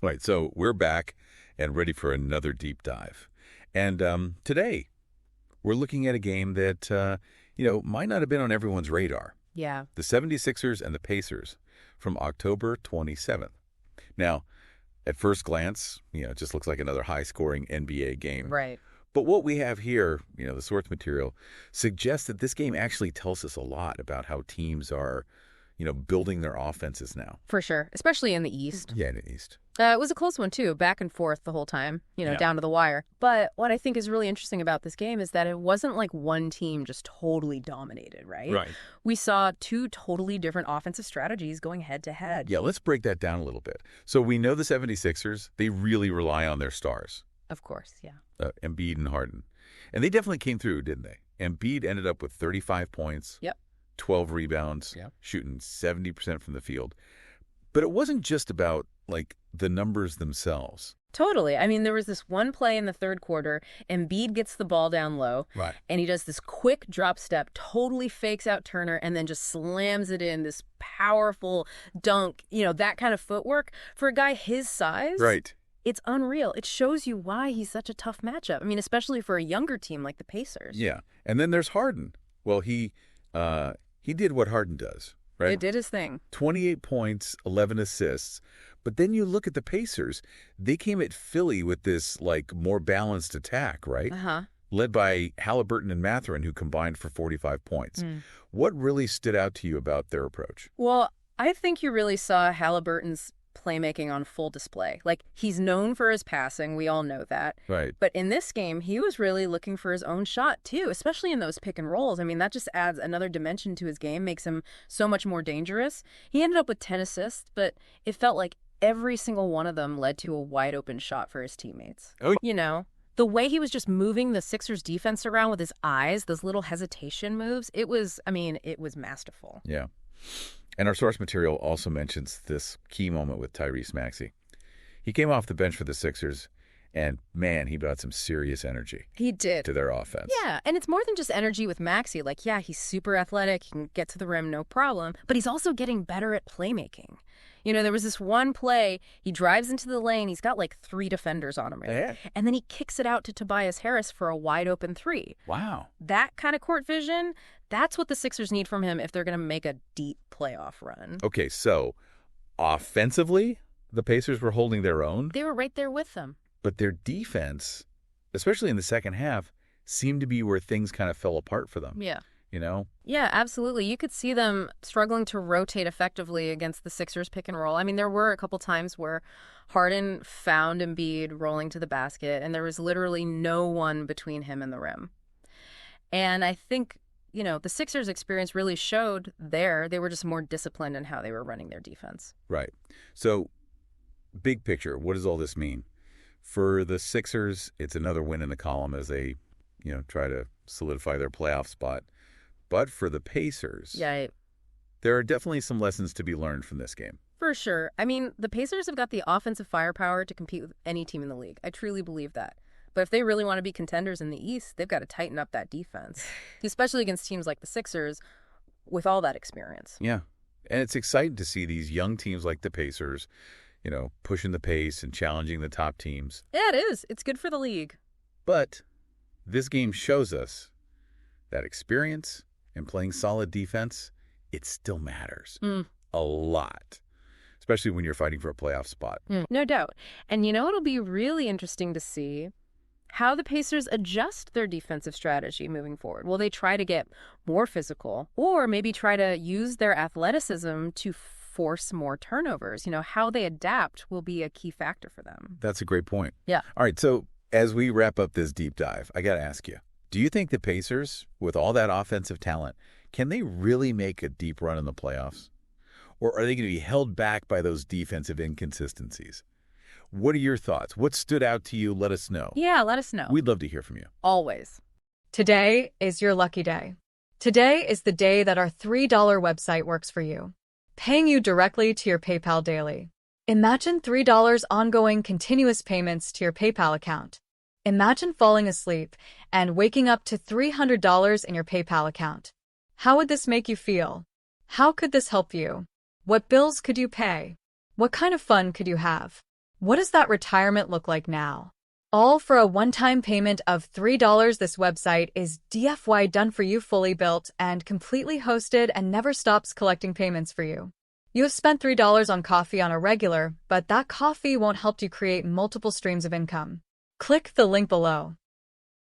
Right, so we're back and ready for another deep dive. And today, we're looking at a game that, might not have been on everyone's radar. Yeah. The 76ers and the Pacers from October 27th. Now, at first glance, it just looks like another high-scoring NBA game. Right. But what we have here, the source material, suggests that this game actually tells us a lot about how teams are, building their offenses now. For sure, especially in the East. Yeah, in the East. It was a close one, too, back and forth the whole time, down to the wire. But what I think is really interesting about this game is that it wasn't like one team just totally dominated, right? Right. We saw two totally different offensive strategies going head-to-head. Yeah, let's break that down a little bit. So we know the 76ers, they really rely on their stars. Of course, yeah. Embiid and Harden. And they definitely came through, didn't they? Embiid ended up with 35 points, Yep. 12 rebounds, Yep. shooting 70% from the field. But it wasn't just about, the numbers themselves. Totally. I mean, there was this one play in the third quarter. Embiid gets the ball down low. Right. And he does this quick drop step, totally fakes out Turner, and then just slams it in, this powerful dunk, that kind of footwork. For a guy his size, Right. It's unreal. It shows you why he's such a tough matchup. I mean, especially for a younger team like the Pacers. Yeah. And then there's Harden. Well, he did what Harden does, right? It did his thing. 28 points, 11 assists. But then you look at the Pacers, they came at Philly with this, more balanced attack, right? Uh-huh. Led by Halliburton and Mathurin, who combined for 45 points. What really stood out to you about their approach? Well, I think you really saw Halliburton's playmaking on full display. He's known for his passing. We all know that. Right. But in this game, he was really looking for his own shot, too, especially in those pick and rolls. I mean, that just adds another dimension to his game, makes him so much more dangerous. He ended up with 10 assists, but it felt like every single one of them led to a wide open shot for his teammates. Oh, the way he was just moving the Sixers defense around with his eyes, those little hesitation moves, it was masterful. Yeah. And our source material also mentions this key moment with Tyrese Maxey. He came off the bench for the Sixers, and, man, he brought some serious energy. He did. To their offense. Yeah, and it's more than just energy with Maxey. He's super athletic, he can get to the rim, no problem, but he's also getting better at playmaking. There was this one play, he drives into the lane, he's got 3 defenders on him, right? Yeah. And then he kicks it out to Tobias Harris for a wide open 3. Wow. That kind of court vision, that's what the Sixers need from him if they're going to make a deep playoff run. Okay, so offensively, the Pacers were holding their own. They were right there with them. But their defense, especially in the second half, seemed to be where things kind of fell apart for them. Yeah. Yeah, absolutely. You could see them struggling to rotate effectively against the Sixers pick and roll. I mean, there were a couple times where Harden found Embiid rolling to the basket, and there was literally no one between him and the rim. And I think, the Sixers' experience really showed they were just more disciplined in how they were running their defense. Right. So, big picture, what does all this mean? For the Sixers, it's another win in the column as they, try to solidify their playoff spot. But for the Pacers, there are definitely some lessons to be learned from this game. For sure. I mean, the Pacers have got the offensive firepower to compete with any team in the league. I truly believe that. But if they really want to be contenders in the East, they've got to tighten up that defense, especially against teams like the Sixers with all that experience. Yeah. And it's exciting to see these young teams like the Pacers, pushing the pace and challenging the top teams. Yeah, it is. It's good for the league. But this game shows us that experience and playing solid defense, it still matters a lot, especially when you're fighting for a playoff spot. No doubt. And it'll be really interesting to see how the Pacers adjust their defensive strategy moving forward. Will they try to get more physical or maybe try to use their athleticism to force more turnovers? How they adapt will be a key factor for them. That's a great point. Yeah. All right, so as we wrap up this deep dive, I got to ask you, do you think the Pacers, with all that offensive talent, can they really make a deep run in the playoffs? Or are they going to be held back by those defensive inconsistencies? What are your thoughts? What stood out to you? Let us know. Yeah, let us know. We'd love to hear from you. Always. Today is your lucky day. Today is the day that our $3 website works for you, paying you directly to your PayPal daily. Imagine $3 ongoing continuous payments to your PayPal account. Imagine falling asleep and waking up to $300 in your PayPal account. How would this make you feel? How could this help you? What bills could you pay? What kind of fun could you have? What does that retirement look like now? All for a one-time payment of $3. This website is DFY done for you, fully built and completely hosted, and never stops collecting payments for you. You have spent $3 on coffee on a regular, but that coffee won't help you create multiple streams of income. Click the link below.